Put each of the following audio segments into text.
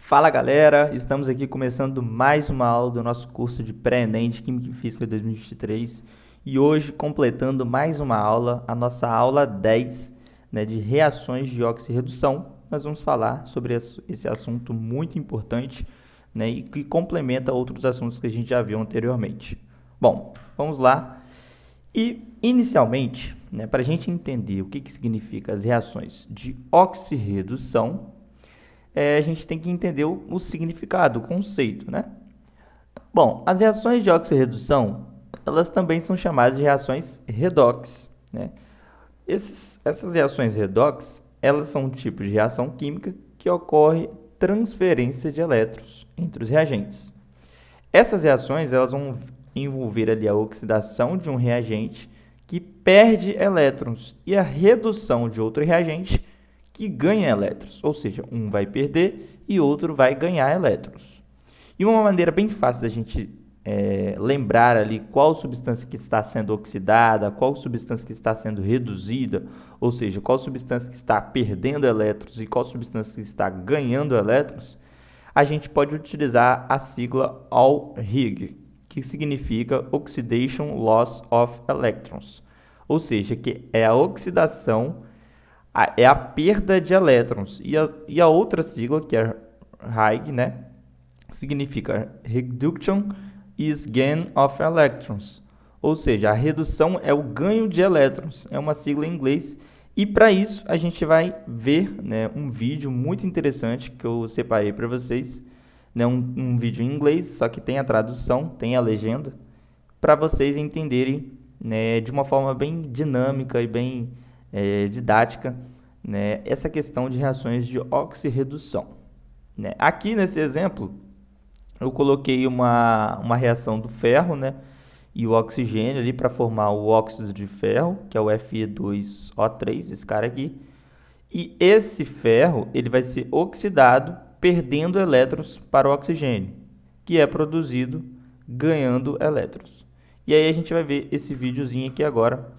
Fala galera, estamos aqui começando mais uma aula do nosso curso de Pré-ENEM de Química e Física 2023 e hoje completando mais uma aula, a nossa aula 10, de reações de oxirredução. Nós vamos falar sobre esse assunto muito importante, e que complementa outros assuntos que a gente já viu anteriormente. Bom, vamos lá. E inicialmente, para a gente entender o que significa as reações de oxirredução, a gente tem que entender o significado, o conceito, Bom, as reações de oxirredução, elas também são chamadas de reações redox, essas reações redox, elas são um tipo de reação química que ocorre transferência de elétrons entre os reagentes. Essas reações, elas vão envolver ali a oxidação de um reagente que perde elétrons e a redução de outro reagente que ganha elétrons, ou seja, um vai perder e outro vai ganhar elétrons. E uma maneira bem fácil da gente lembrar ali qual substância que está sendo oxidada, qual substância que está sendo reduzida, ou seja, qual substância que está perdendo elétrons e qual substância que está ganhando elétrons, a gente pode utilizar a sigla OLRIG, que significa Oxidation Loss of Electrons, ou seja, que é a oxidação, é a perda de elétrons. E a outra sigla, que é RIG, significa Reduction is Gain of Electrons, ou seja, a redução é o ganho de elétrons, é uma sigla em inglês. E para isso a gente vai ver um vídeo muito interessante que eu separei para vocês, um vídeo em inglês, só que tem a tradução, tem a legenda, para vocês entenderem de uma forma bem dinâmica e bem didática essa questão de reações de oxirredução. Aqui nesse exemplo eu coloquei uma reação do ferro e o oxigênio ali para formar o óxido de ferro, que é o Fe2O3, esse cara aqui. E esse ferro ele vai ser oxidado, perdendo elétrons para o oxigênio, que é produzido ganhando elétrons. E aí a gente vai ver esse videozinho aqui agora,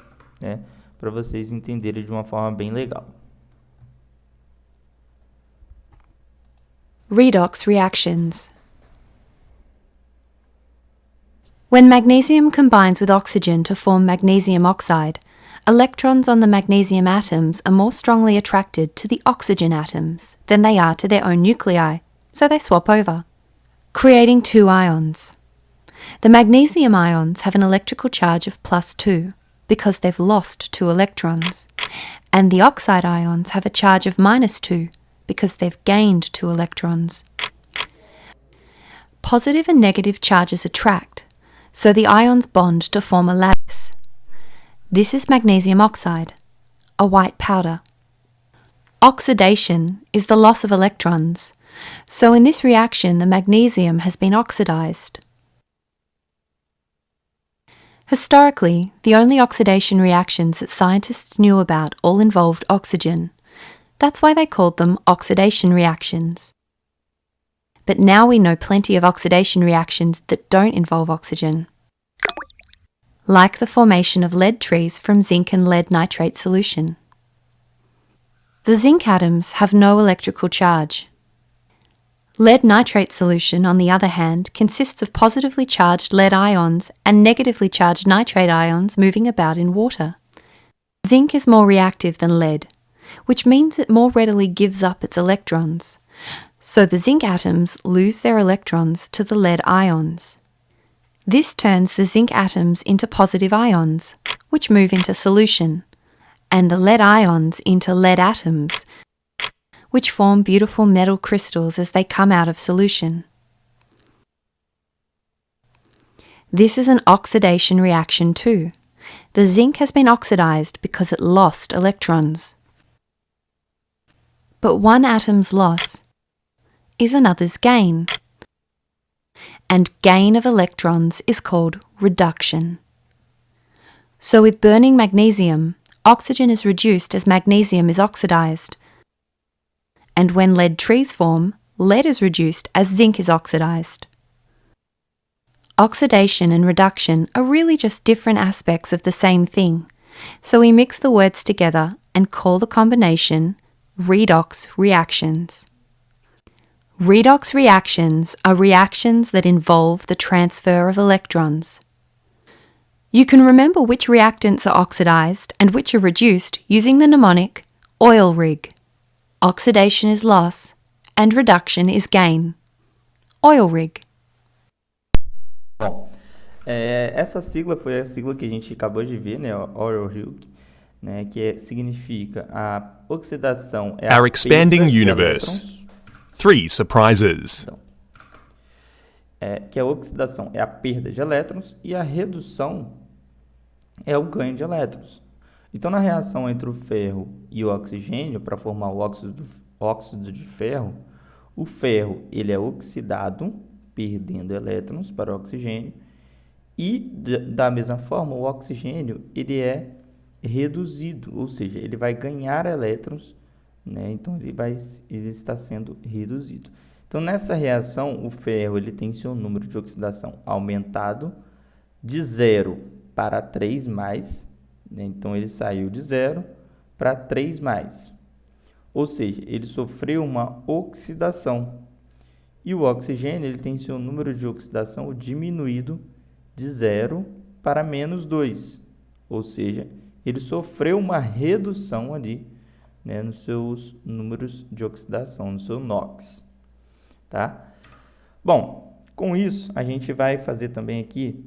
para vocês entenderem de uma forma bem legal. Redox reactions. When magnesium combines with oxygen to form magnesium oxide, electrons on the magnesium atoms are more strongly attracted to the oxygen atoms than they are to their own nuclei, so they swap over, creating two ions. The magnesium ions have an electrical charge of +2 because they've lost 2 electrons, and the oxide ions have a charge of -2 because they've gained 2 electrons. Positive and negative charges attract, so the ions bond to form a lattice. This is magnesium oxide, a white powder. Oxidation is the loss of electrons, so in this reaction the magnesium has been oxidized. Historically, the only oxidation reactions that scientists knew about all involved oxygen. That's why they called them oxidation reactions. But now we know plenty of oxidation reactions that don't involve oxygen, like the formation of lead trees from zinc and lead nitrate solution. The zinc atoms have no electrical charge. Lead nitrate solution, on the other hand, consists of positively charged lead ions and negatively charged nitrate ions moving about in water. Zinc is more reactive than lead, which means it more readily gives up its electrons. So the zinc atoms lose their electrons to the lead ions. This turns the zinc atoms into positive ions, which move into solution, and the lead ions into lead atoms, which form beautiful metal crystals as they come out of solution. This is an oxidation reaction too. The zinc has been oxidized because it lost electrons. But one atom's loss is another's gain, and gain of electrons is called reduction. So with burning magnesium, oxygen is reduced as magnesium is oxidized, and when lead trees form, lead is reduced as zinc is oxidized. Oxidation and reduction are really just different aspects of the same thing, so we mix the words together and call the combination redox reactions. Redox reactions are reactions that involve the transfer of electrons. You can remember which reactants are oxidized and which are reduced using the mnemonic oil rig. Oxidation is loss and reduction is gain. Oil rig. Bom, essa sigla foi a sigla que a gente acabou de ver, né, oil rig, né, que significa a oxidação é Our a expanding perda de universe. elétrons. 3 surprises. Que a oxidação é a perda de elétrons e a redução é o ganho de elétrons. Então, na reação entre o ferro e o oxigênio, para formar o óxido de ferro, o ferro ele é oxidado, perdendo elétrons para o oxigênio, e da mesma forma o oxigênio ele é reduzido, ou seja, ele vai ganhar elétrons, né? Então ele está sendo reduzido. Então nessa reação o ferro ele tem seu número de oxidação aumentado de 0 para 3 mais, né? Então ele saiu de 0 para 3 mais, ou seja, ele sofreu uma oxidação. E o oxigênio ele tem seu número de oxidação diminuído de 0 para menos 2, ou seja, ele sofreu uma redução ali, né, nos seus números de oxidação, no seu NOx. Tá? Bom, com isso a gente vai fazer também aqui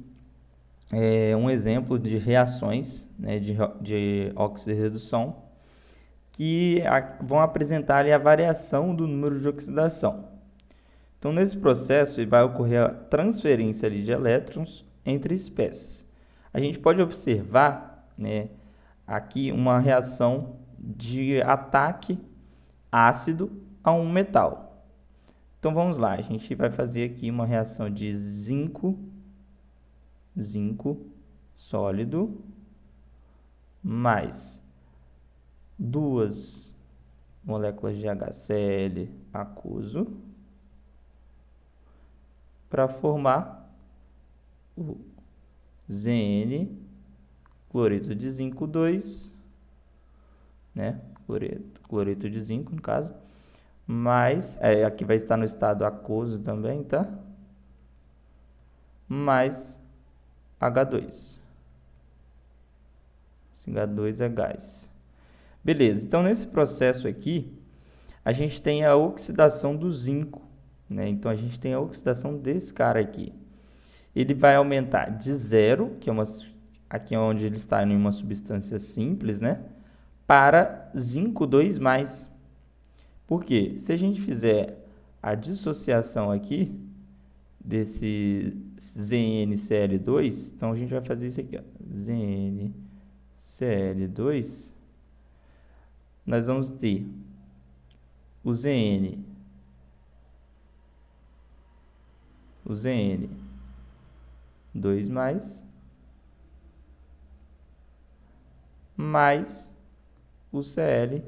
um exemplo de reações, né, de oxirredução que vão apresentar ali a variação do número de oxidação. Então, nesse processo, vai ocorrer a transferência ali de elétrons entre espécies. A gente pode observar, né, aqui uma reação de ataque ácido a um metal. Então, vamos lá. A gente vai fazer aqui uma reação de zinco sólido mais 2 moléculas de HCl aquoso para formar o Zn, cloreto de zinco 2, né? Cloreto de zinco, no caso, mais, aqui vai estar no estado aquoso também, tá? Mais H2. Esse H2 é gás. Beleza, então nesse processo aqui, a gente tem a oxidação do zinco, né? Então a gente tem a oxidação desse cara aqui. Ele vai aumentar de 0, que é aqui é onde ele está em uma substância simples, né? Para zinco 2+. Por quê? Se a gente fizer a dissociação aqui desse ZnCl2, então a gente vai fazer isso aqui, ó, ZnCl2, nós vamos ter o Zn 2+, mais o Cl-.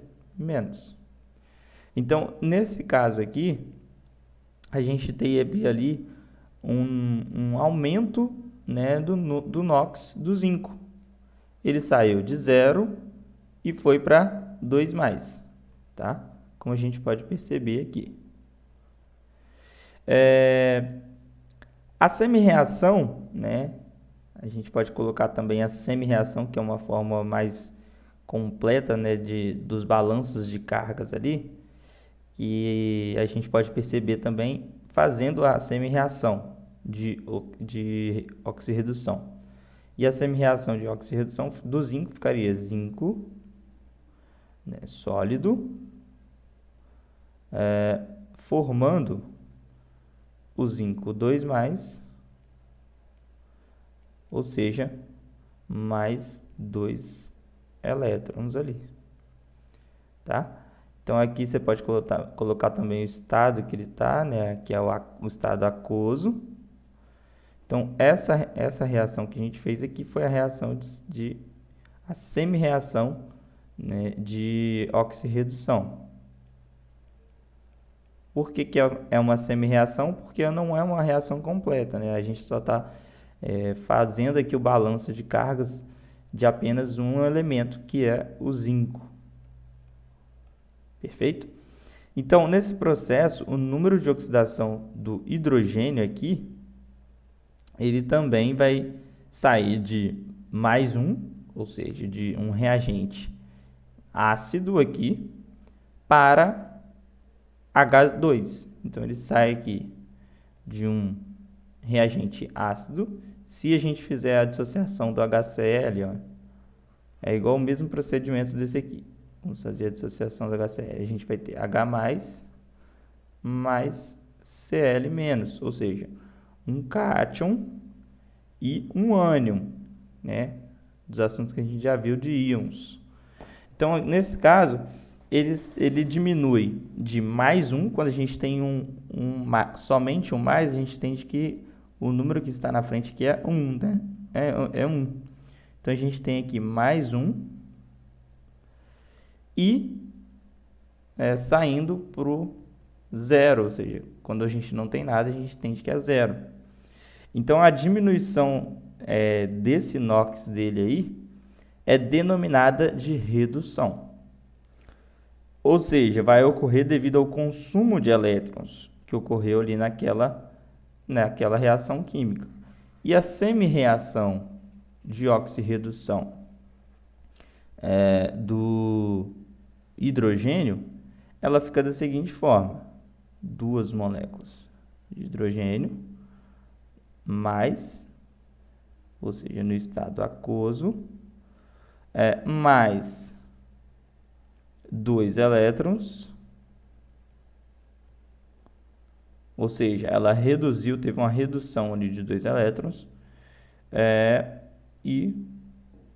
Então, nesse caso aqui, a gente teve ali um aumento, né, do NOx do zinco. Ele saiu de 0 e foi para 2+, tá? Como a gente pode perceber aqui. A semi-reação, né? A gente pode colocar também a semi-reação, que é uma forma mais completa, né, dos balanços de cargas ali, que a gente pode perceber também fazendo a semi-reação de oxirredução. E a semi-reação de oxirredução do zinco ficaria zinco, né, sólido, formando o zinco 2+, ou seja, mais 2 elétrons ali, tá? Então aqui você pode colocar também o estado que ele está, né? Que é o estado aquoso. Então essa reação que a gente fez aqui foi a reação a semi-reação, né, de oxirredução. Por que é uma semi-reação? Porque não é uma reação completa, né? A gente só está fazendo aqui o balanço de cargas de apenas um elemento, que é o zinco. Perfeito? Então, nesse processo, o número de oxidação do hidrogênio aqui, ele também vai sair de mais 1, ou seja, de um reagente ácido aqui, para H2. Então, ele sai aqui de um reagente ácido. Se a gente fizer a dissociação do HCl, ó, é igual o mesmo procedimento desse aqui. Vamos fazer a dissociação do HCl. A gente vai ter H+, mais Cl-, ou seja, um cátion e um ânion, né? Dos assuntos que a gente já viu de íons. Então, nesse caso, ele diminui de mais 1, quando a gente tem somente um mais, a gente entende que o número que está na frente aqui é 1, né? É 1. Então, a gente tem aqui mais 1 e saindo para o 0, ou seja, quando a gente não tem nada, a gente entende que é 0. Então, a diminuição desse NOx dele aí é denominada de redução. Ou seja, vai ocorrer devido ao consumo de elétrons que ocorreu ali naquela reação química. E a semi-reação de oxirredução do hidrogênio, ela fica da seguinte forma: 2 moléculas de hidrogênio mais, ou seja, no estado aquoso, mais 2 elétrons, ou seja, ela reduziu, teve uma redução ali de 2 elétrons, e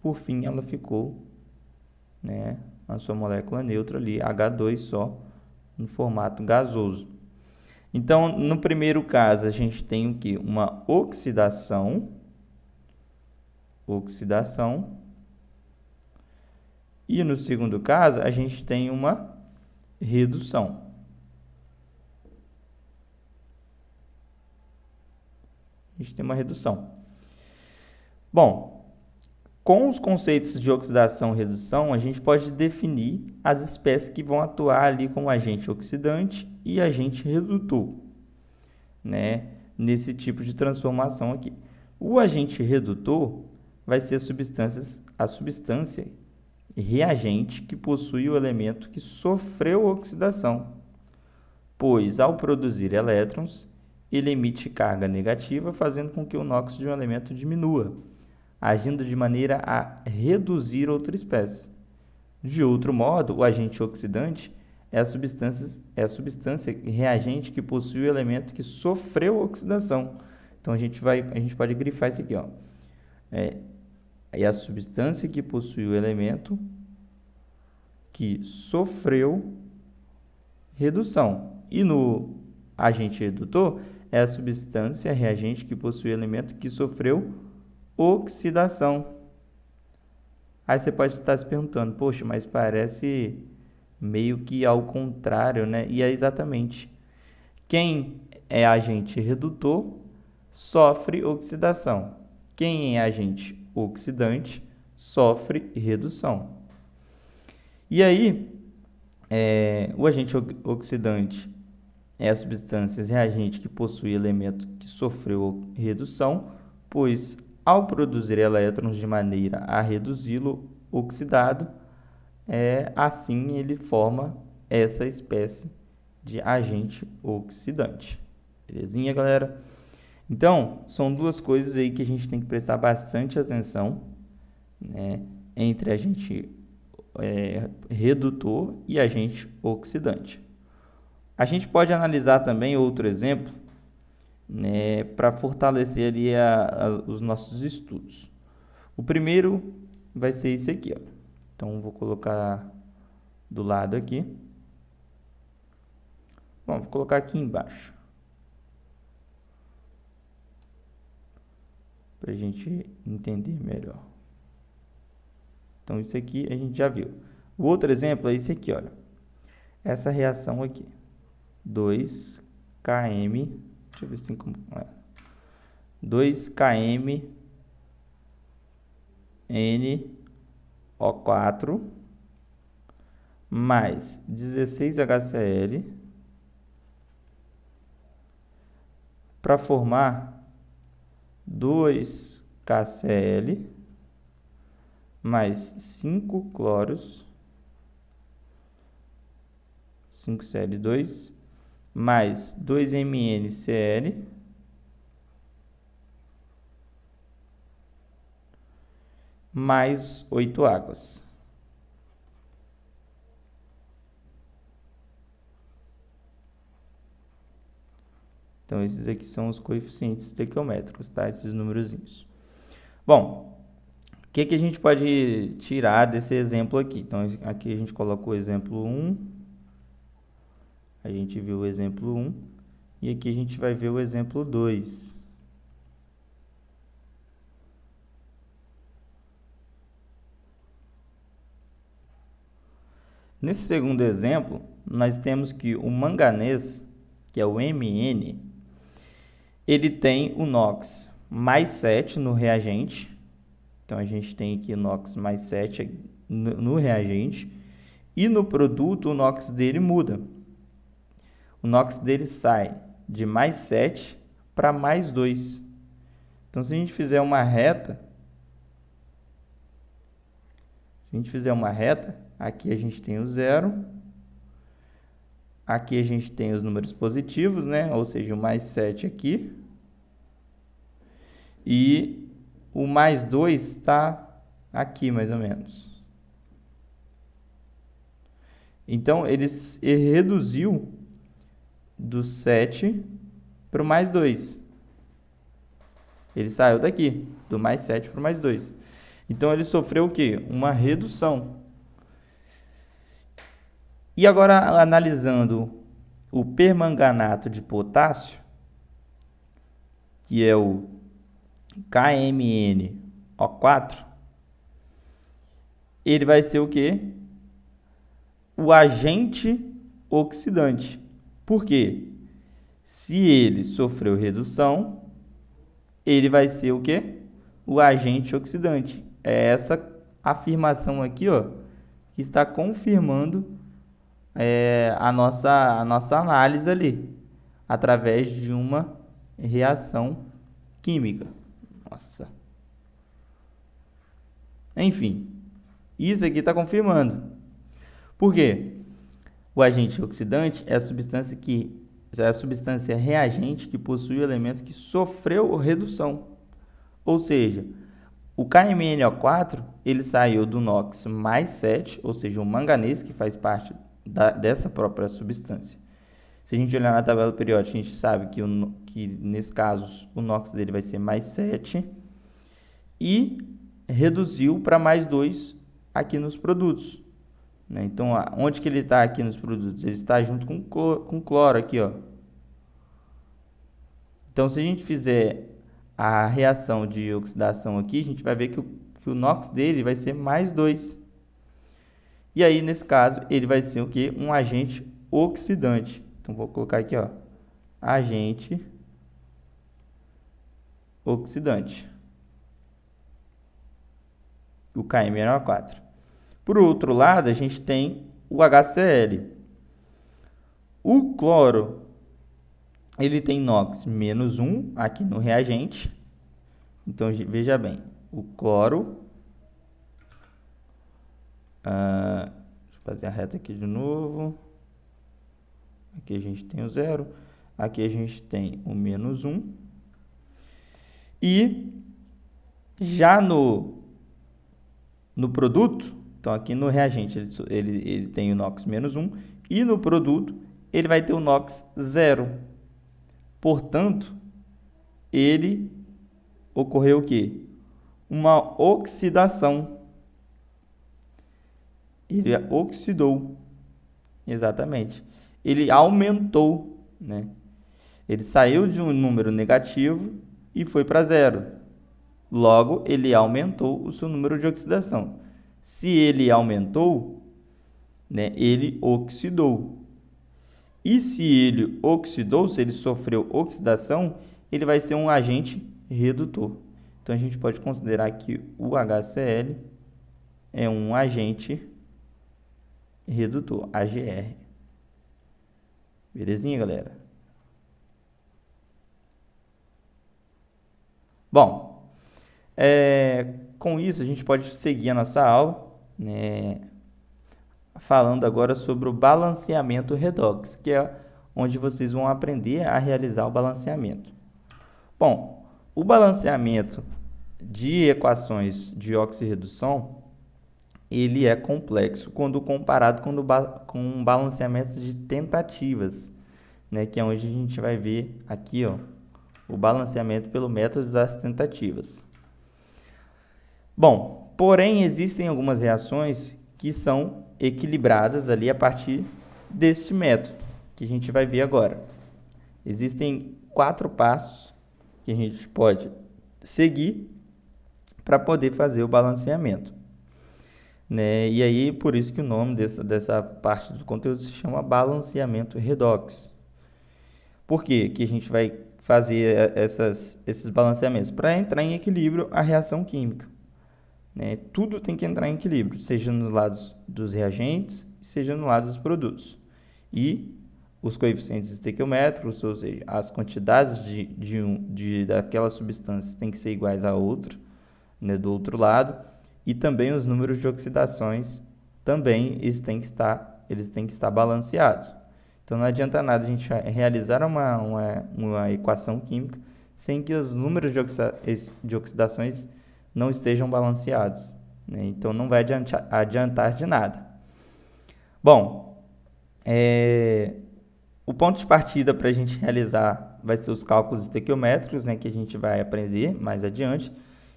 por fim ela ficou, né, a sua molécula neutra ali, H2 só, no formato gasoso. Então, no primeiro caso, a gente tem o quê? Uma oxidação, e no segundo caso, a gente tem uma redução. Bom, com os conceitos de oxidação e redução, a gente pode definir as espécies que vão atuar ali como agente oxidante e agente redutor, né, nesse tipo de transformação aqui. O agente redutor vai ser a substância reagente que possui o elemento que sofreu oxidação, pois, ao produzir elétrons, ele emite carga negativa, fazendo com que o NOx de um elemento diminua, agindo de maneira a reduzir outra espécie. De outro modo, o agente oxidante é a substância reagente que possui o elemento que sofreu oxidação. Então, a gente pode grifar isso aqui, ó. É a substância que possui o elemento que sofreu redução. E no agente redutor, é a substância reagente que possui o elemento que sofreu oxidação. Aí você pode estar se perguntando, poxa, mas parece meio que ao contrário, né? E é exatamente. Quem é agente redutor sofre oxidação. Quem é agente oxidante sofre redução. E aí, o agente oxidante é a substância reagente que possui elemento que sofreu redução, pois, ao produzir elétrons de maneira a reduzi-lo oxidado, assim ele forma essa espécie de agente oxidante. Belezinha, galera? Então, são duas coisas aí que a gente tem que prestar bastante atenção, né, entre agente redutor e agente oxidante. A gente pode analisar também outro exemplo, né, para fortalecer ali os nossos estudos. O primeiro vai ser esse aqui, ó. Então, vou colocar do lado aqui. Bom, vou colocar aqui embaixo, para a gente entender melhor. Então, isso aqui a gente já viu. O outro exemplo é esse aqui, olha. Essa reação aqui. 2KM, deixa eu ver se tem como... 2KM NO4 mais 16HCl para formar 2KCl mais 5 cloros, 5Cl2, mais 2MnCl, mais 8 águas. Então, esses aqui são os coeficientes estequiométricos, tá? Esses númerozinhos. Bom, o que a gente pode tirar desse exemplo aqui? Então, aqui a gente coloca o exemplo 1, a gente viu o exemplo 1, e aqui a gente vai ver o exemplo 2. Nesse segundo exemplo, nós temos que o manganês, que é o Mn, ele tem o NOx mais 7 no reagente. Então, a gente tem aqui o NOx mais 7 no reagente. E no produto, o NOx dele muda. O NOx dele sai de mais 7 para mais 2. Então, se a gente fizer uma reta, aqui a gente tem o 0, aqui a gente tem os números positivos, né? Ou seja, o mais 7 aqui, e o mais 2 está aqui, mais ou menos. Então, ele reduziu do 7 para o mais 2. Ele saiu daqui, do mais 7 para o mais 2. Então, ele sofreu o quê? Uma redução. E agora, analisando o permanganato de potássio, que é o KMnO4, ele vai ser o quê? O agente oxidante. Por quê? Se ele sofreu redução, ele vai ser o quê? O agente oxidante. É essa afirmação aqui, ó, que está confirmando a nossa análise ali, através de uma reação química. Nossa. Enfim, isso aqui está confirmando. Por quê? O agente oxidante é a substância reagente que possui o elemento que sofreu redução. Ou seja, o KMnO4, ele saiu do NOx mais 7, ou seja, o manganês, que faz parte dessa própria substância. Se a gente olhar na tabela periódica, a gente sabe que nesse caso, o NOx dele vai ser mais 7 e reduziu para mais 2 aqui nos produtos. Né? Então, onde que ele está aqui nos produtos? Ele está junto com cloro aqui, ó. Então, se a gente fizer a reação de oxidação aqui, a gente vai ver que o NOx dele vai ser mais 2. E aí, nesse caso, ele vai ser o quê? Um agente oxidante. Então, vou colocar aqui, ó, agente oxidante. O KMnO4. Por outro lado, a gente tem o HCl. O cloro, ele tem NOx menos 1 aqui no reagente. Então, veja bem, o cloro... deixa eu fazer a reta aqui de novo. Aqui a gente tem o 0. Aqui a gente tem o menos 1. E já no produto, então aqui no reagente ele tem o NOx menos 1. E no produto ele vai ter o NOx 0. Portanto, ele ocorreu o quê? Uma oxidação. Ele oxidou. Exatamente. Ele aumentou, né? Ele saiu de um número negativo e foi para 0. Logo, ele aumentou o seu número de oxidação. Se ele aumentou, né, ele oxidou. E se ele oxidou, se ele sofreu oxidação, ele vai ser um agente redutor. Então, a gente pode considerar que o HCl é um agente redutor, AGR. Belezinha, galera? Bom, com isso a gente pode seguir a nossa aula, né, falando agora sobre o balanceamento redox, que é onde vocês vão aprender a realizar o balanceamento. Bom, o balanceamento de equações de oxirredução, ele é complexo quando comparado com balanceamento de tentativas, né, que é onde a gente vai ver aqui, ó, o balanceamento pelo método das tentativas. Bom, porém existem algumas reações que são equilibradas ali a partir deste método, que a gente vai ver agora. Existem 4 passos que a gente pode seguir para poder fazer o balanceamento, né? E aí, por isso que o nome dessa parte do conteúdo se chama balanceamento redox. Por quê que a gente vai fazer esses balanceamentos? Para entrar em equilíbrio a reação química, né? Tudo tem que entrar em equilíbrio, seja nos lados dos reagentes, seja no lado dos produtos. E os coeficientes estequiométricos, ou seja, as quantidades daquela substância têm que ser iguais a outra, né, do outro lado, e também os números de oxidações também eles têm que estar balanceados. Então não adianta nada a gente realizar uma equação química sem que os números de oxidações não estejam balanceados, né? Então não vai adiantar de nada. Bom, o ponto de partida para a gente realizar vai ser os cálculos estequiométricos, né, que a gente vai aprender mais adiante.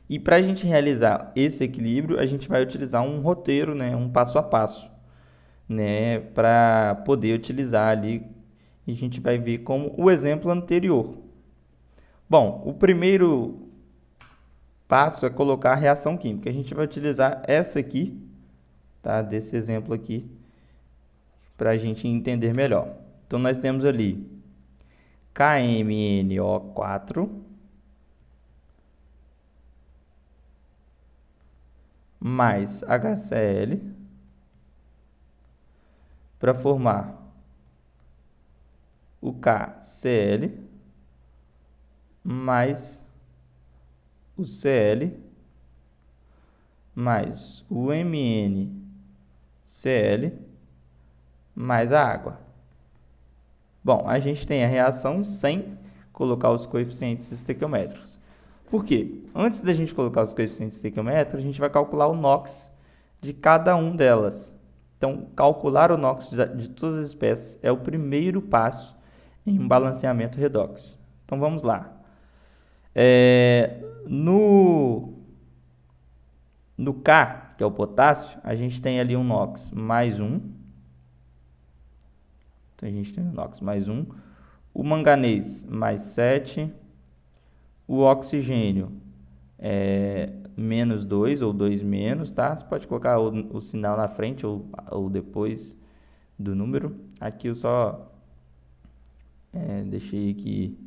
E para a gente realizar esse equilíbrio, a gente vai utilizar um roteiro, né, um passo a passo, né, para poder utilizar ali. E a gente vai ver como o exemplo anterior. Bom, o primeiro passo é colocar a reação química. A gente vai utilizar essa aqui, tá, desse exemplo aqui, para a gente entender melhor. Então, nós temos ali KMNO4 mais HCl para formar o KCl mais o Cl mais o MnCl mais a água. Bom, a gente tem a reação sem colocar os coeficientes estequiométricos. Por quê? Antes da gente colocar os coeficientes estequiométricos, a gente vai calcular o NOx de cada um delas. Então, calcular o NOx de todas as espécies é o primeiro passo em um balanceamento redox. Então, vamos lá. No K, que é o potássio, a gente tem ali um NOx mais 1. Então, a gente tem o NOx mais 1. O manganês mais 7. O oxigênio menos 2 ou 2 menos, tá? Você pode colocar o sinal na frente ou depois do número. Aqui eu só deixei aqui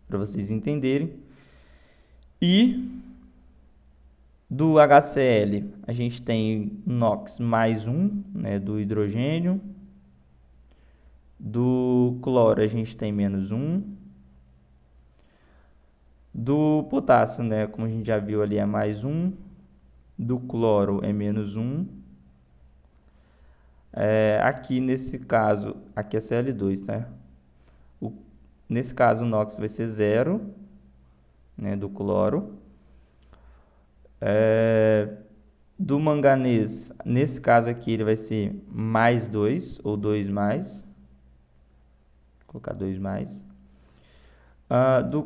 para vocês entenderem. E do HCl, a gente tem NOx mais 1, né, do hidrogênio. Do cloro, a gente tem menos 1. Do potássio, né, como a gente já viu ali, é mais 1. Do cloro é menos 1. Aqui nesse caso, aqui é Cl2, tá? Nesse caso o NOx vai ser 0, né, do cloro. Do manganês, nesse caso aqui, ele vai ser mais 2 ou 2 mais. Vou colocar 2 mais.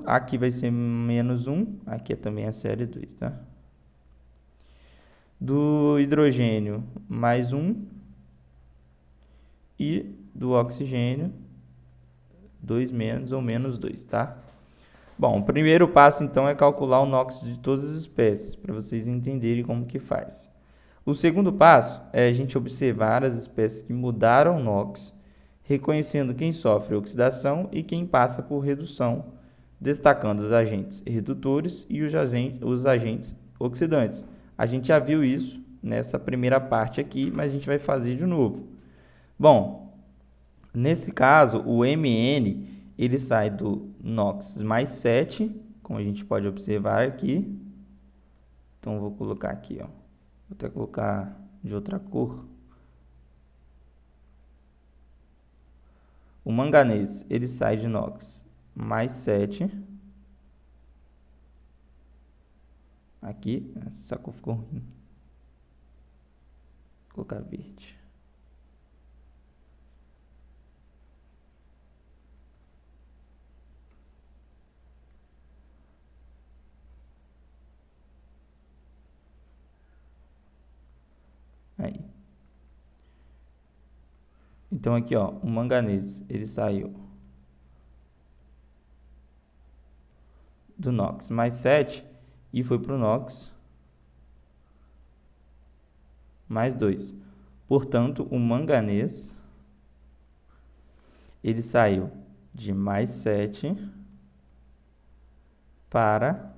Aqui vai ser menos 1, aqui também é Cl2, tá? Do hidrogênio, mais 1. E do oxigênio, 2 menos ou menos 2, tá? Bom, o primeiro passo, então, é calcular o NOx de todas as espécies, para vocês entenderem como que faz. O segundo passo é a gente observar as espécies que mudaram o NOx, reconhecendo quem sofre oxidação e quem passa por redução, destacando os agentes redutores e os agentes oxidantes. A gente já viu isso nessa primeira parte aqui, mas a gente vai fazer de novo. Bom, nesse caso, o Mn ele sai do NOx mais 7, como a gente pode observar aqui. Então, vou colocar aqui, ó. Vou até colocar de outra cor. O manganês, ele sai de NOx mais 7. Aqui, essa cor ficou ruim. Vou colocar verde. Aí. Então, aqui, ó, o manganês, ele saiu do NOx mais 7 e foi para o NOx mais 2. Portanto, o manganês, ele saiu de mais 7 para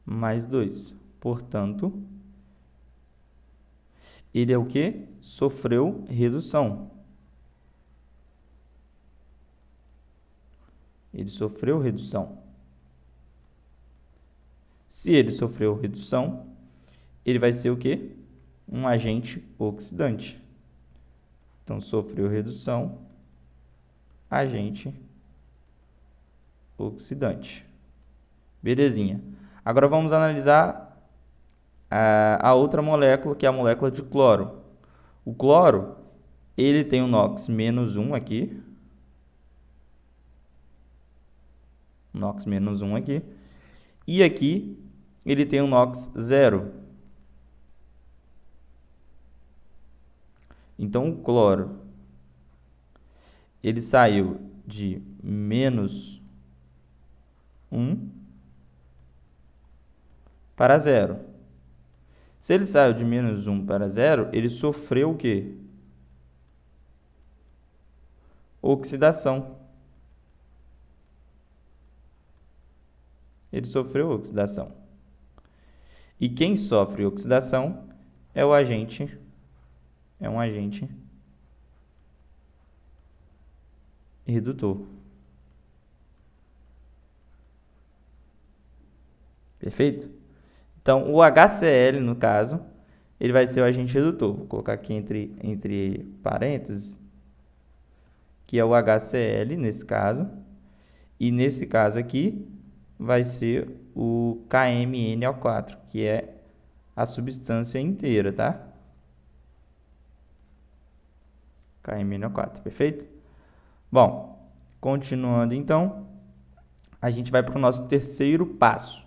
mais 2. Portanto, ele é o que? Sofreu redução. Ele sofreu redução. Se ele sofreu redução, ele vai ser o quê? Um agente oxidante. Então, sofreu redução, agente oxidante. Belezinha. Agora vamos analisar a outra molécula, que é a molécula de cloro. O cloro, ele tem o NOx menos 1 aqui. NOx menos 1 aqui. E aqui, ele tem o NOx 0. Então, o cloro, ele saiu de menos 1 para 0. Se ele saiu de menos 1 para 0, ele sofreu o quê? Oxidação. Ele sofreu oxidação. E quem sofre oxidação é um agente redutor. Perfeito? Então, o HCl, no caso, ele vai ser o agente redutor. Vou colocar aqui entre parênteses, que é o HCl, nesse caso. E nesse caso aqui, vai ser o KMnO4, que é a substância inteira, tá? KMnO4, perfeito? Bom, continuando então, a gente vai para o nosso terceiro passo.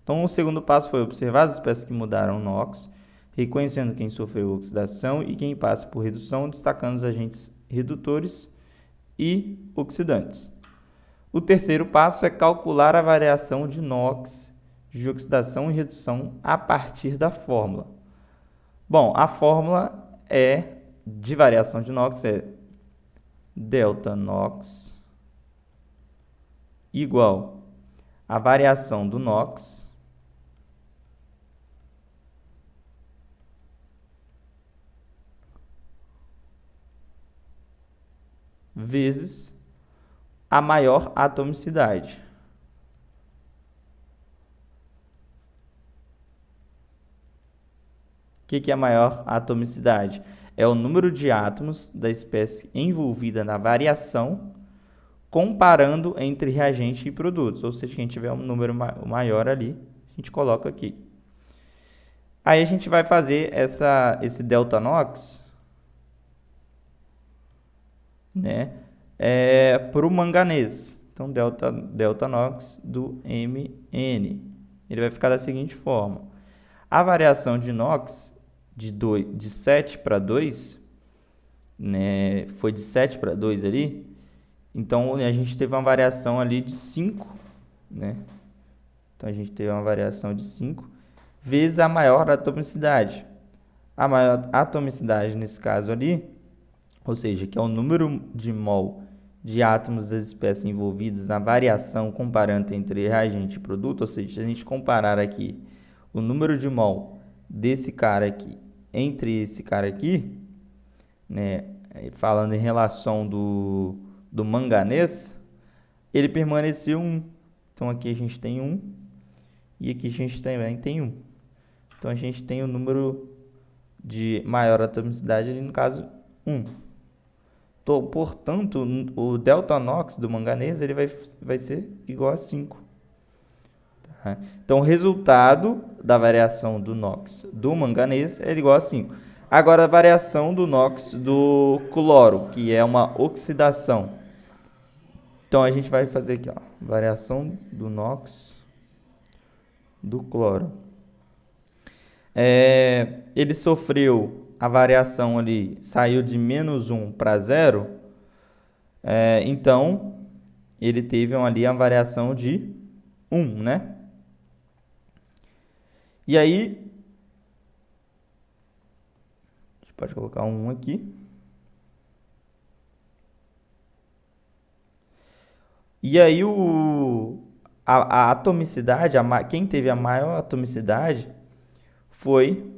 Então, o segundo passo foi observar as espécies que mudaram o NOx, reconhecendo quem sofreu oxidação e quem passa por redução, destacando os agentes redutores e oxidantes. O terceiro passo é calcular a variação de NOx de oxidação e redução a partir da fórmula. Bom, a fórmula de variação de NOx é delta NOx igual a variação do NOx vezes a maior atomicidade. O que é a maior atomicidade? É o número de átomos da espécie envolvida na variação, comparando entre reagente e produtos. Ou seja, quem tiver um número maior ali, a gente coloca aqui. Aí a gente vai fazer esse delta NOx, né, para o manganês. Então, delta NOx do Mn. Ele vai ficar da seguinte forma. A variação de NOx de 7 para 2, né, foi de 7 para 2 ali. Então, a gente teve uma variação ali de 5, né? Então, a gente teve uma variação de 5 vezes a maior atomicidade. A maior atomicidade, nesse caso ali, ou seja, que é o número de mol de átomos das espécies envolvidas na variação comparando entre reagente e produto, ou seja, se a gente comparar aqui o número de mol desse cara aqui entre esse cara aqui, né, falando em relação do manganês, ele permaneceu 1. Então, aqui a gente tem 1 e aqui a gente também tem 1. Então, a gente tem o número de maior atomicidade ali, no caso, 1. Portanto, o delta NOx do manganês ele vai ser igual a 5. Tá? Então, o resultado da variação do NOx do manganês é igual a 5. Agora, a variação do NOx do cloro, que é uma oxidação. Então, a gente vai fazer aqui, ó, variação do NOx do cloro. Ele sofreu a variação ali, saiu de -1 para 0, então ele teve ali a variação de 1, né? E aí, a gente pode colocar um 1 aqui. E aí a atomicidade, quem teve a maior atomicidade foi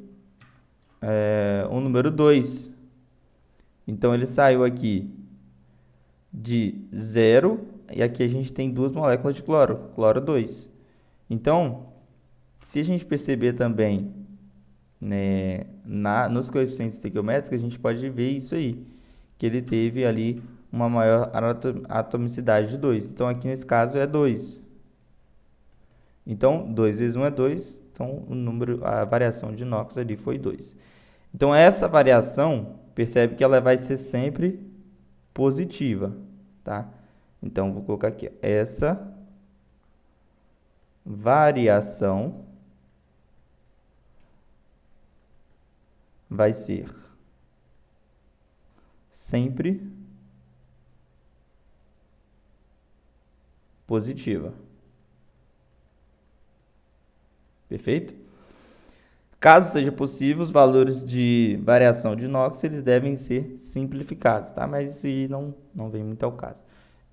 o número 2. Então, ele saiu aqui de 0, e aqui a gente tem 2 moléculas de cloro, cloro 2. Então, se a gente perceber também, né, nos coeficientes estequiométricos, a gente pode ver isso aí, que ele teve ali uma maior atomicidade de 2. Então, aqui nesse caso é 2. Então, 2 vezes 1 é 2, então a variação de NOx ali foi 2. Então, essa variação, percebe que ela vai ser sempre positiva, tá? Então, vou colocar aqui, essa variação vai ser sempre positiva. Perfeito? Caso seja possível, os valores de variação de NOx eles devem ser simplificados, tá? Mas isso aí não vem muito ao caso.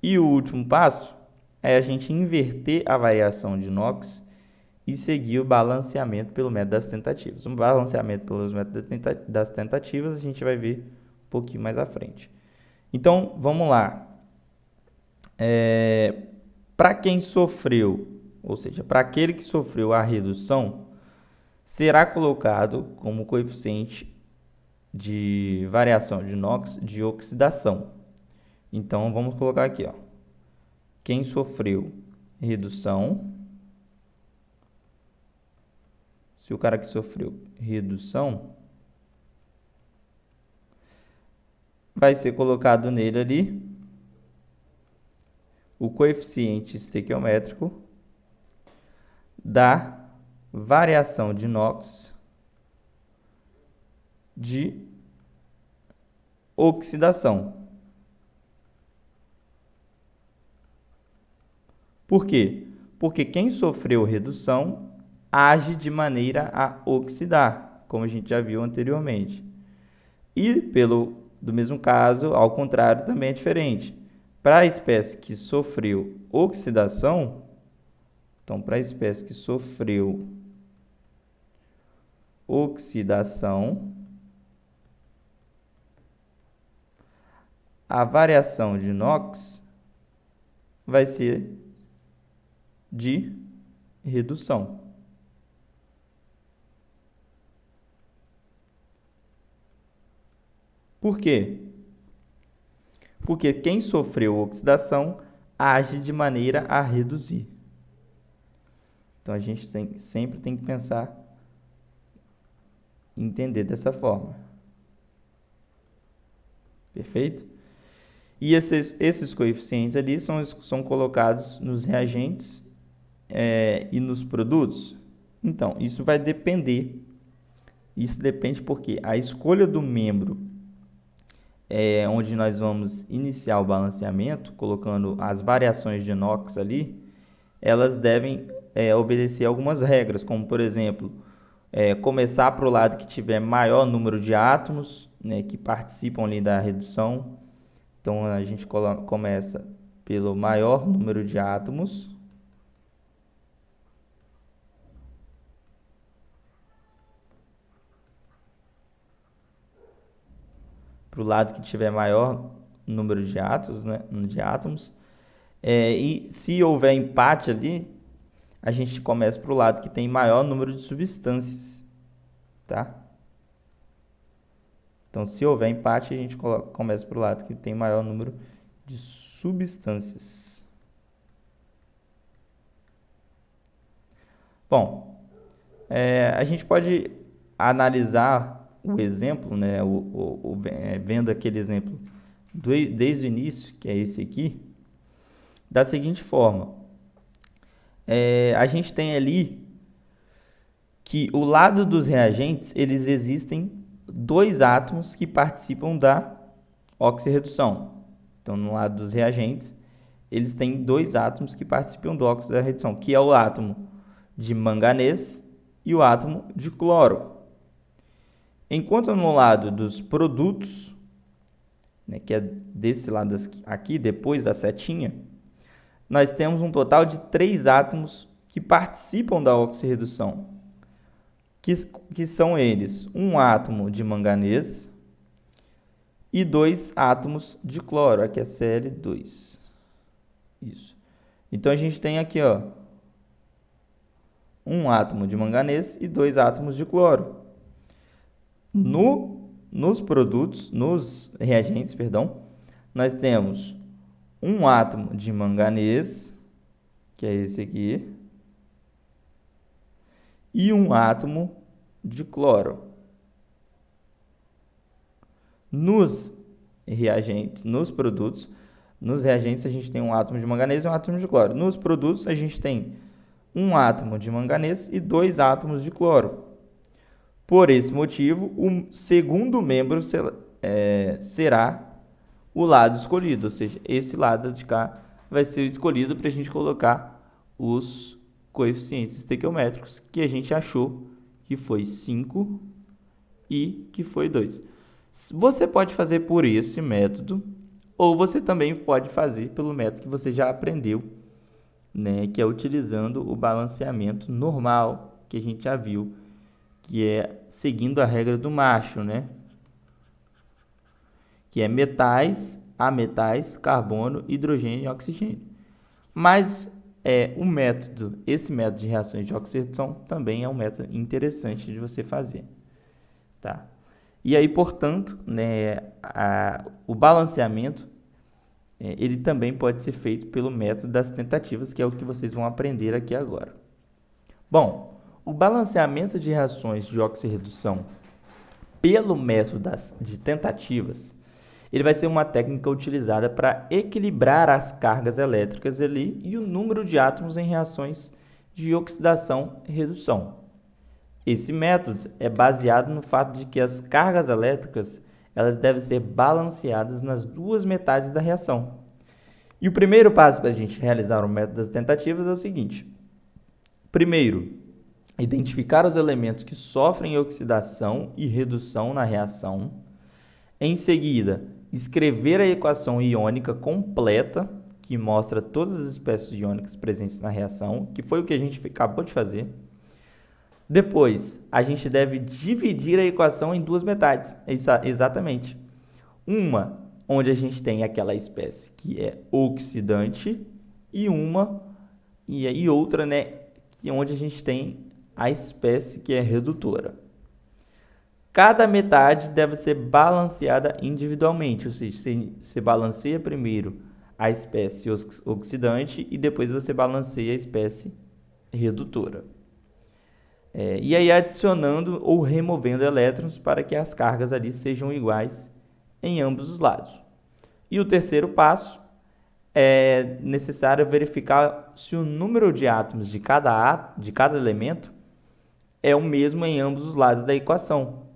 E o último passo é a gente inverter a variação de NOx e seguir o balanceamento pelo método das tentativas. O balanceamento pelos métodos das tentativas a gente vai ver um pouquinho mais à frente. Então, vamos lá. Para quem sofreu, ou seja, para aquele que sofreu a redução, será colocado como coeficiente de variação de NOx de oxidação. Então, vamos colocar aqui, ó. Quem sofreu redução, se o cara que sofreu redução, vai ser colocado nele ali o coeficiente estequiométrico da variação de NOx de oxidação. Por quê? Porque quem sofreu redução age de maneira a oxidar, como a gente já viu anteriormente. E, do mesmo caso, ao contrário, também é diferente. Para a espécie que sofreu oxidação, então, para a espécie que sofreu oxidação, a variação de NOx vai ser de redução. Por quê? Porque quem sofreu oxidação age de maneira a reduzir. Então, a gente sempre tem que pensar, entender dessa forma. Perfeito? E esses coeficientes ali são colocados nos reagentes e nos produtos. Então, isso vai depender. Isso depende porque a escolha do membro onde nós vamos iniciar o balanceamento, colocando as variações de NOx ali, elas devem obedecer algumas regras, como, por exemplo, começar para o lado que tiver maior número de átomos, né, que participam ali da redução. Então, a gente começa pelo maior número de átomos. para o lado que tiver maior número de átomos, né? E se houver empate ali, a gente começa para o lado que tem maior número de substâncias, tá? Então, se houver empate, a gente começa para o lado que tem maior número de substâncias. Bom, a gente pode analisar o exemplo, né, vendo aquele exemplo desde o início, que é esse aqui, da seguinte forma. A gente tem ali que o lado dos reagentes, eles existem 2 átomos que participam da oxirredução. Então, no lado dos reagentes, eles têm 2 átomos que participam do óxido da redução, que é o átomo de manganês e o átomo de cloro. Enquanto no lado dos produtos, né, que é desse lado aqui, depois da setinha, nós temos um total de 3 átomos que participam da oxirredução, que são eles, um átomo de manganês e 2 átomos de cloro, aqui é Cl2. Isso. Então, a gente tem aqui, ó, um átomo de manganês e 2 átomos de cloro. Nos reagentes, nós temos um átomo de manganês, que é esse aqui, e um átomo de cloro. Nos reagentes a gente tem um átomo de manganês e um átomo de cloro. Nos produtos, a gente tem um átomo de manganês e 2 átomos de cloro. Por esse motivo, o segundo membro será o lado escolhido, ou seja, esse lado de cá vai ser o escolhido para a gente colocar os coeficientes estequiométricos que a gente achou que foi 5 e que foi 2. Você pode fazer por esse método, ou você também pode fazer pelo método que você já aprendeu, né, que é utilizando o balanceamento normal, que a gente já viu, que é seguindo a regra do Marshall, né? Que é metais, ametais, carbono, hidrogênio e oxigênio. Mas esse método de reações de oxidação também é um método interessante de você fazer, tá? E aí, portanto, né, o balanceamento ele também pode ser feito pelo método das tentativas, que é o que vocês vão aprender aqui agora. Bom, o balanceamento de reações de oxirredução pelo método de tentativas, ele vai ser uma técnica utilizada para equilibrar as cargas elétricas ali e o número de átomos em reações de oxidação e redução. Esse método é baseado no fato de que as cargas elétricas elas devem ser balanceadas nas 2 metades da reação. E o primeiro passo para a gente realizar o método das tentativas é o seguinte. Primeiro, identificar os elementos que sofrem oxidação e redução na reação. Em seguida, escrever a equação iônica completa, que mostra todas as espécies iônicas presentes na reação, que foi o que a gente acabou de fazer. Depois, a gente deve dividir a equação em 2 metades, exatamente. Uma, onde a gente tem aquela espécie que é oxidante, e outra, né, onde a gente tem a espécie que é redutora. Cada metade deve ser balanceada individualmente, ou seja, você balanceia primeiro a espécie oxidante e depois você balanceia a espécie redutora. E aí adicionando ou removendo elétrons para que as cargas ali sejam iguais em ambos os lados. E o terceiro passo é necessário verificar se o número de átomos de cada elemento é o mesmo em ambos os lados da equação.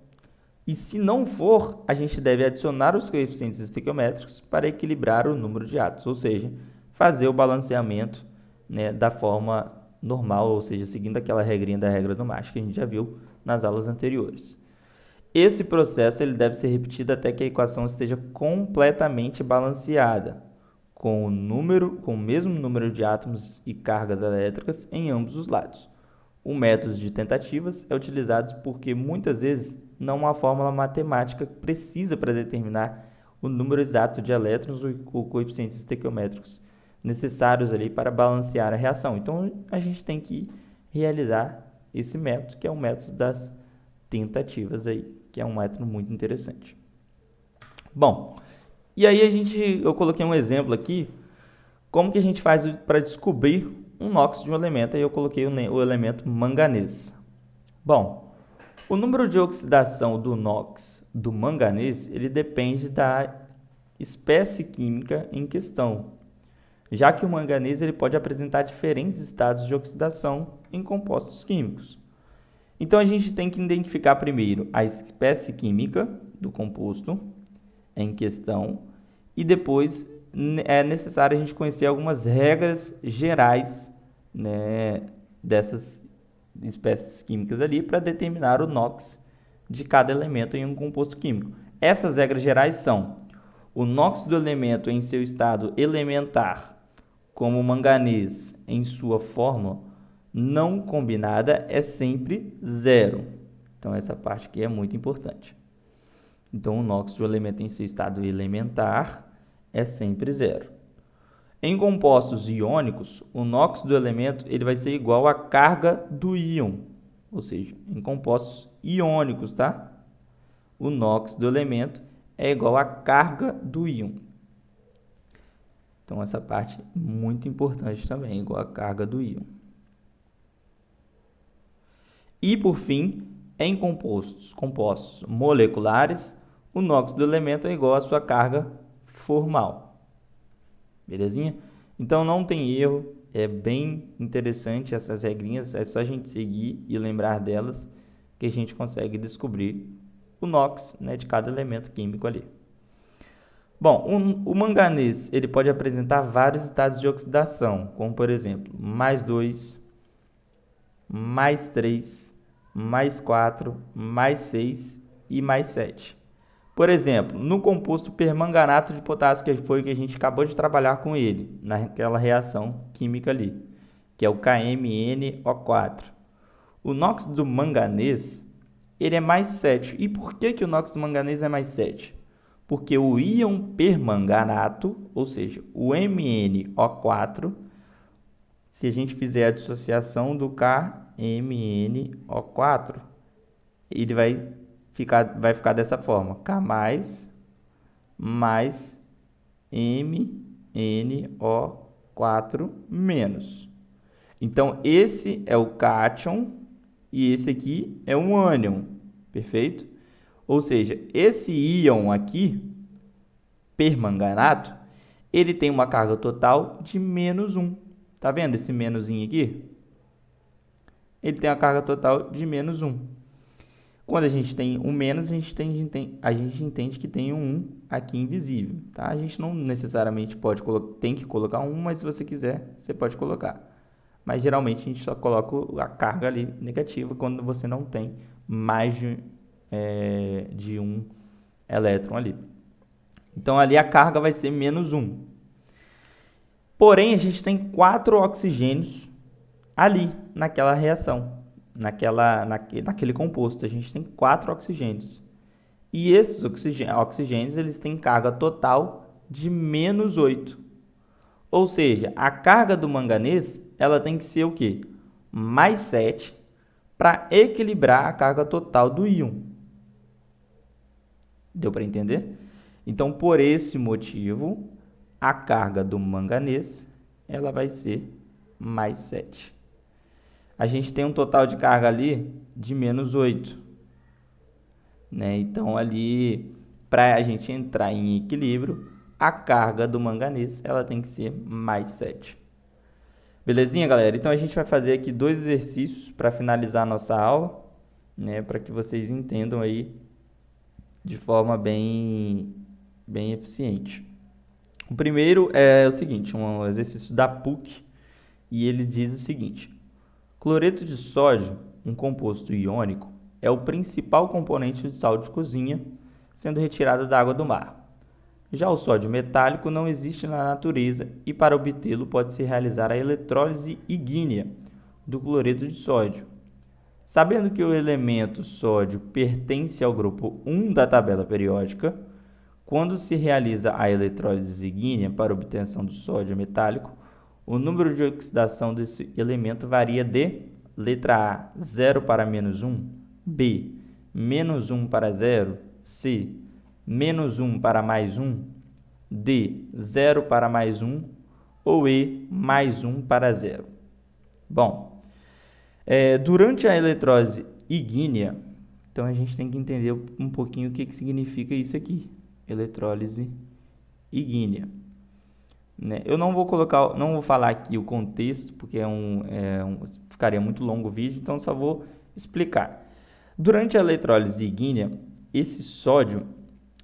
E se não for, a gente deve adicionar os coeficientes estequiométricos para equilibrar o número de átomos, ou seja, fazer o balanceamento, né, da forma normal, ou seja, seguindo aquela regrinha da regra do Marshall que a gente já viu nas aulas anteriores. Esse processo ele deve ser repetido até que a equação esteja completamente balanceada, com o mesmo número de átomos e cargas elétricas em ambos os lados. O método de tentativas é utilizado porque muitas vezes não há uma fórmula matemática precisa para determinar o número exato de elétrons ou coeficientes estequiométricos necessários ali para balancear a reação. Então, a gente tem que realizar esse método, que é o método das tentativas aí, que é um método muito interessante. Bom, e aí eu coloquei um exemplo aqui, como que a gente faz para descobrir um NOx de um elemento, aí eu coloquei o elemento manganês. Bom, o número de oxidação do NOx do manganês, ele depende da espécie química em questão, já que o manganês ele pode apresentar diferentes estados de oxidação em compostos químicos. Então, a gente tem que identificar primeiro a espécie química do composto em questão e depois é necessário a gente conhecer algumas regras gerais, né, dessas espécies químicas ali para determinar o NOx de cada elemento em um composto químico. Essas regras gerais são: o NOx do elemento em seu estado elementar, como o manganês em sua fórmula não combinada, é sempre zero. Então, essa parte aqui é muito importante. Então, o NOx do elemento em seu estado elementar é sempre zero. Em compostos iônicos, o NOx do elemento ele vai ser igual à carga do íon, ou seja, em compostos iônicos, tá? O NOx do elemento é igual à carga do íon. Então, essa parte é muito importante também, igual à carga do íon. E, por fim, em compostos moleculares, o NOx do elemento é igual à sua carga formal. Belezinha? Então, não tem erro, é bem interessante essas regrinhas, é só a gente seguir e lembrar delas que a gente consegue descobrir o NOx, né, de cada elemento químico ali. Bom, o manganês ele pode apresentar vários estados de oxidação, como por exemplo, +2, +3, +4, +6 e +7. Por exemplo, no composto permanganato de potássio, que foi o que a gente acabou de trabalhar com ele, naquela reação química ali, que é o KMnO4. O NOx do manganês ele é +7. E por que o NOx do manganês é +7? Porque o íon permanganato, ou seja, o MnO4, se a gente fizer a dissociação do KMnO4, ele vai ficar dessa forma: K mais MnO4 menos. Então, esse é o cátion e esse aqui é um ânion, perfeito? Ou seja, esse íon aqui, permanganato, ele tem uma carga total de -1. Tá vendo esse menusinho aqui? Ele tem a carga total de -1. Quando a gente tem um menos, a gente entende que tem um 1 aqui invisível. Tá? A gente não necessariamente tem que colocar um, mas se você quiser, você pode colocar. Mas geralmente a gente só coloca a carga ali negativa quando você não tem mais de um elétron ali. Então, ali a carga vai ser -1. Porém, a gente tem 4 oxigênios ali naquela reação, naquele composto. A gente tem 4 oxigênios. E esses oxigênios eles têm carga total de -8. Ou seja, a carga do manganês ela tem que ser o quê? +7 para equilibrar a carga total do íon. Deu para entender? Então, por esse motivo, a carga do manganês ela vai ser +7. A gente tem um total de carga ali de -8. Né? Então, ali, para a gente entrar em equilíbrio, a carga do manganês ela tem que ser +7. Belezinha, galera? Então, a gente vai fazer aqui 2 exercícios para finalizar a nossa aula, né? Para que vocês entendam aí de forma bem eficiente. O primeiro é o seguinte, um exercício da PUC, e ele diz o seguinte: cloreto de sódio, um composto iônico, é o principal componente de sal de cozinha, sendo retirado da água do mar. Já o sódio metálico não existe na natureza e para obtê-lo pode-se realizar a eletrólise ígnea do cloreto de sódio, Sabendo que o elemento sódio pertence ao grupo 1 da tabela periódica, quando se realiza a eletrólise exíguea para obtenção do sódio metálico, o número de oxidação desse elemento varia de letra A, 0 para menos 1, B, menos 1 para 0, C, menos 1 para mais 1, D, 0 para mais 1, ou E, mais 1 para 0. Bom, durante a eletrólise exíguea, então a gente tem que entender um pouquinho o que significa isso aqui, eletrólise exíguea. Eu não vou falar aqui o contexto, porque ficaria muito longo o vídeo, então só vou explicar. Durante a eletrólise exíguea, esse sódio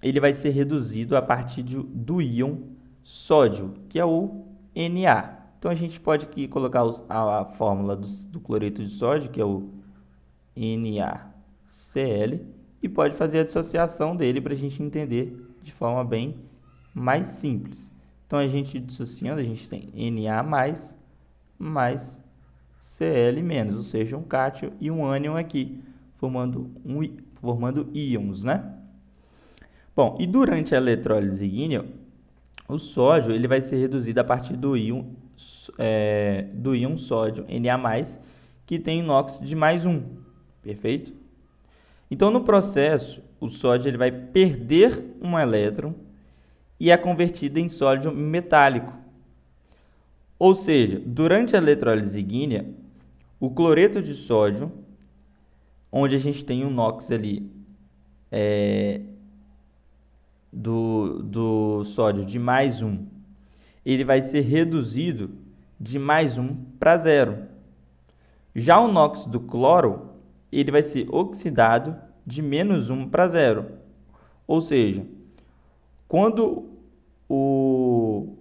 ele vai ser reduzido a partir do íon sódio, que é o Na. Então, a gente pode aqui colocar a fórmula do cloreto de sódio, que é o NaCl, e pode fazer a dissociação dele para a gente entender de forma bem mais simples. Então, a gente dissociando, a gente tem Na mais Cl-, ou seja, um cátion e um ânion aqui, formando íons, né? Bom, e durante a eletrólise exíguea, o sódio ele vai ser reduzido a partir do íon sódio Na+, que tem NOx de mais 1, perfeito? Então, no processo, o sódio ele vai perder um elétron e é convertido em sódio metálico. Ou seja, durante a eletrólise exíguea, o cloreto de sódio, onde a gente tem um NOx ali do sódio de mais 1, ele vai ser reduzido de mais 1 para 0. Já o NOx do cloro, ele vai ser oxidado de menos 1 para 0. Ou seja, quando o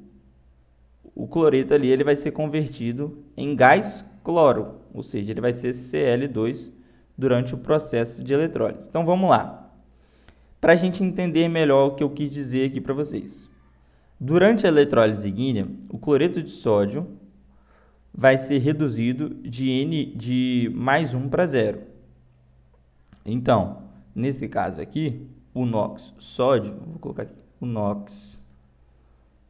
cloreto ali ele vai ser convertido em gás cloro, ou seja, ele vai ser Cl2 durante o processo de eletrólise. Então, vamos lá. Para a gente entender melhor o que eu quis dizer aqui para vocês. Durante a eletrólise exíguea, o cloreto de sódio vai ser reduzido de mais 1 para 0. Então, nesse caso aqui, o NOx sódio, vou colocar aqui, o NOx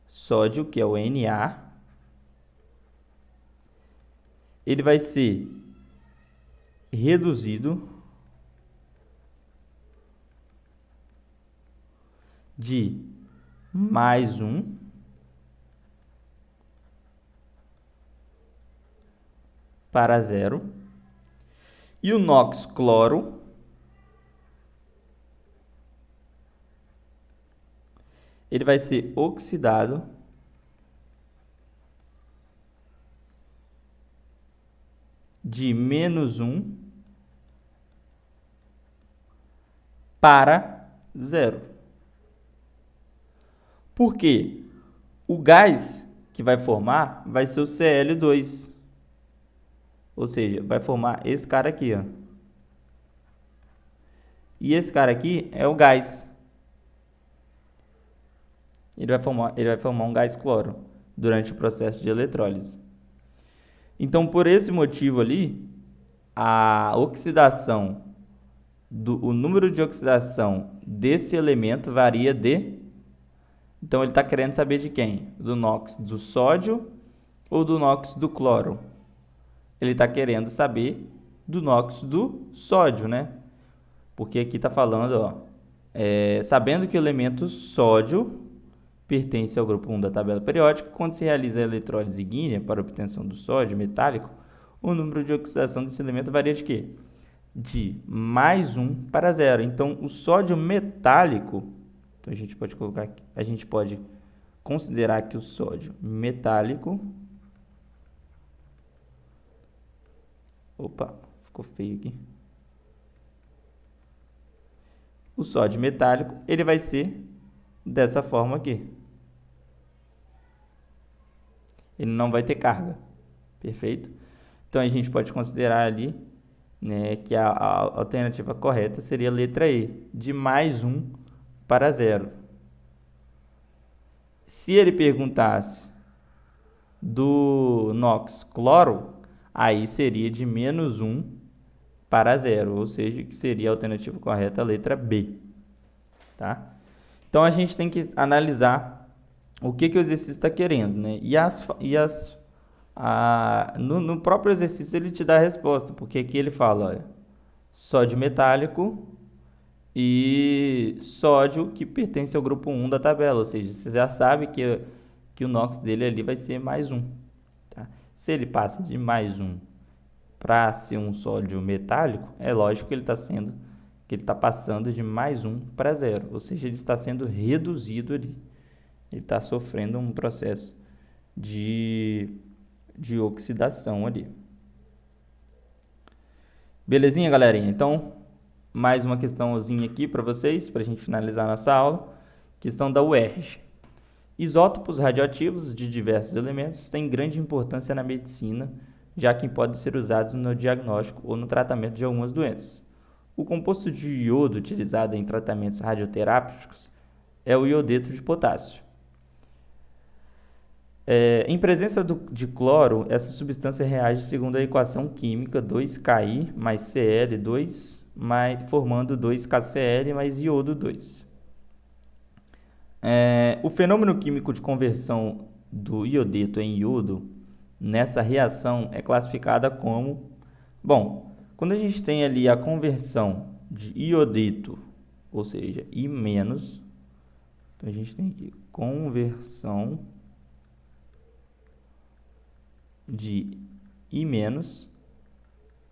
sódio, que é o Na, ele vai ser reduzido de mais 1 para 0. E o NOx cloro ele vai ser oxidado de menos 1 para 0. Por quê? O gás que vai formar vai ser o Cl2. Ou seja, vai formar esse cara aqui, ó. E esse cara aqui é o gás. Ele vai formar um gás cloro durante o processo de eletrólise. Então, por esse motivo ali, a oxidação, o número de oxidação desse elemento varia de... Então, ele está querendo saber de quem? Do NOx do sódio ou do NOx do cloro? Ele está querendo saber do NOx do sódio, né? Porque aqui está falando, ó, sabendo que o elemento sódio pertence ao grupo 1 da tabela periódica, quando se realiza a eletrólise exíguea para obtenção do sódio metálico, o número de oxidação desse elemento varia de quê? De mais 1 para 0. Então, o sódio metálico, então a gente pode considerar que o sódio metálico, opa, ficou feio aqui. O sódio metálico, ele vai ser dessa forma aqui. Ele não vai ter carga, perfeito? Então, a gente pode considerar ali, né, que a alternativa correta seria a letra E, de mais 1 para 0. Se ele perguntasse do NOx cloro, aí seria de menos 1 para 0, ou seja, que seria a alternativa correta, a letra B. Tá? Então, a gente tem que analisar o que o exercício está querendo, né? No próprio exercício, ele te dá a resposta, porque aqui ele fala, olha, sódio metálico e sódio que pertence ao grupo 1 da tabela, ou seja, você já sabe que o NOx dele ali vai ser mais 1. Tá? Se ele passa de mais 1 para ser um sódio metálico, é lógico que ele está passando de mais 1 para 0, ou seja, ele está sendo reduzido ali. Ele está sofrendo um processo de oxidação ali. Belezinha, galerinha? Então, mais uma questãozinha aqui para vocês, para a gente finalizar nossa aula. Questão da UERJ. Isótopos radioativos de diversos elementos têm grande importância na medicina, já que podem ser usados no diagnóstico ou no tratamento de algumas doenças. O composto de iodo utilizado em tratamentos radioterápicos é o iodeto de potássio. Em presença de cloro, essa substância reage segundo a equação química 2Ki mais Cl2, formando 2KCl mais iodo 2. O fenômeno químico de conversão do iodeto em iodo, nessa reação, é classificada como... Bom, quando a gente tem ali a conversão de iodeto, ou seja, I-, então a gente tem aqui conversão de I-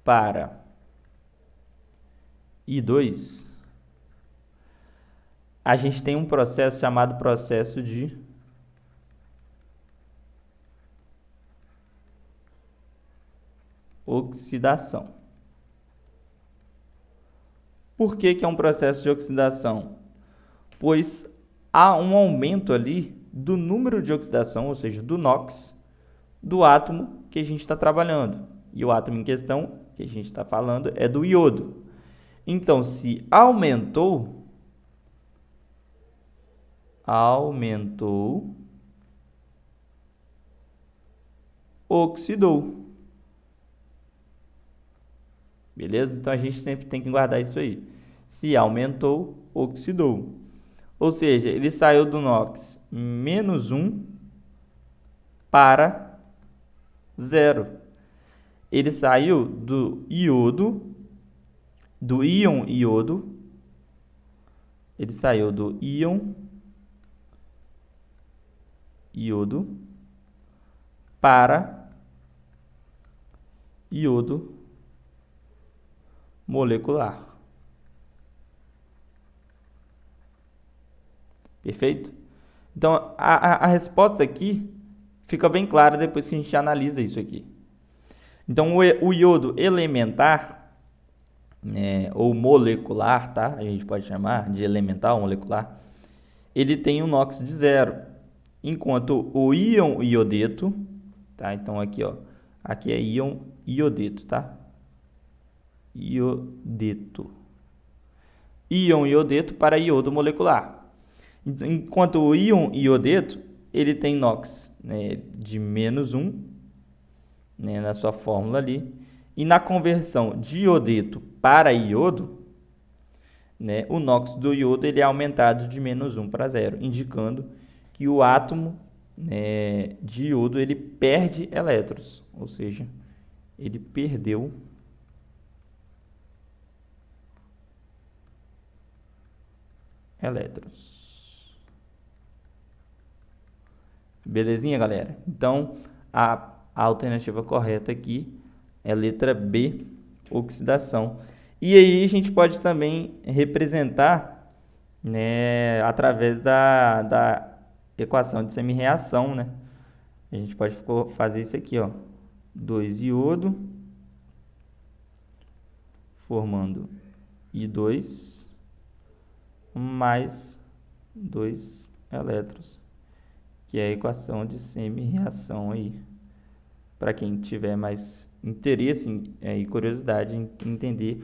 para I2, a gente tem um processo chamado processo de oxidação. Por que que é um processo de oxidação? Pois há um aumento ali do número de oxidação, ou seja, do NOx, do átomo que a gente está trabalhando. E o átomo em questão que a gente está falando é do iodo. Então, se aumentou, oxidou. Beleza? Então, a gente sempre tem que guardar isso aí. Se aumentou, oxidou. Ou seja, ele saiu do NOx -1 para 0. Ele saiu do iodo, do íon iodo, ele saiu do íon iodo para iodo molecular. Perfeito? Então, a resposta aqui fica bem clara depois que a gente analisa isso aqui. Então, o iodo elementar, ou molecular, tá? A gente pode chamar de elementar ou molecular, ele tem um NOx de 0. Enquanto o íon iodeto, tá? Então, aqui, ó, aqui é íon iodeto, tá? Iodeto. Íon iodeto para iodo molecular. Enquanto o íon iodeto, ele tem NOx, de -1, na sua fórmula ali. E na conversão de iodeto para iodo, o NOx do iodo ele é aumentado de -1 para 0, indicando que o átomo de iodo ele perde elétrons, ou seja, ele perdeu elétrons. Belezinha, galera? Então, a alternativa correta aqui é a letra B, oxidação. E aí a gente pode também representar, através da equação de semirreação, né? A gente pode fazer isso aqui, ó. 2 iodo formando I2 mais 2 elétrons, que é a equação de semirreação aí, para quem tiver mais interesse e curiosidade em entender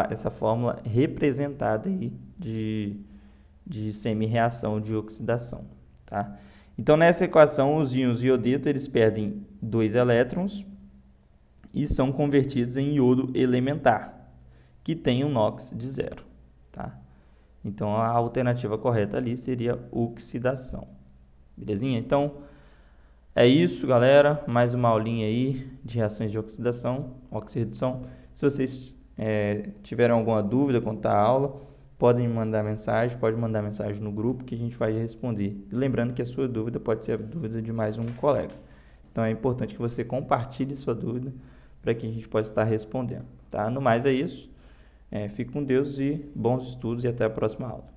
essa fórmula representada aí de semirreação de oxidação, tá? Então, nessa equação, os íons iodeto, eles perdem 2 elétrons e são convertidos em iodo elementar, que tem um NOx de 0, tá? Então, a alternativa correta ali seria oxidação. Belezinha? Então, é isso, galera. Mais uma aulinha aí de reações de oxidação, oxirredução. Se vocês tiverem alguma dúvida quanto à aula, podem me mandar mensagem, pode mandar mensagem no grupo que a gente vai responder. E lembrando que a sua dúvida pode ser a dúvida de mais um colega. Então, é importante que você compartilhe sua dúvida para que a gente possa estar respondendo, tá? No mais é isso. Fique com Deus e bons estudos e até a próxima aula.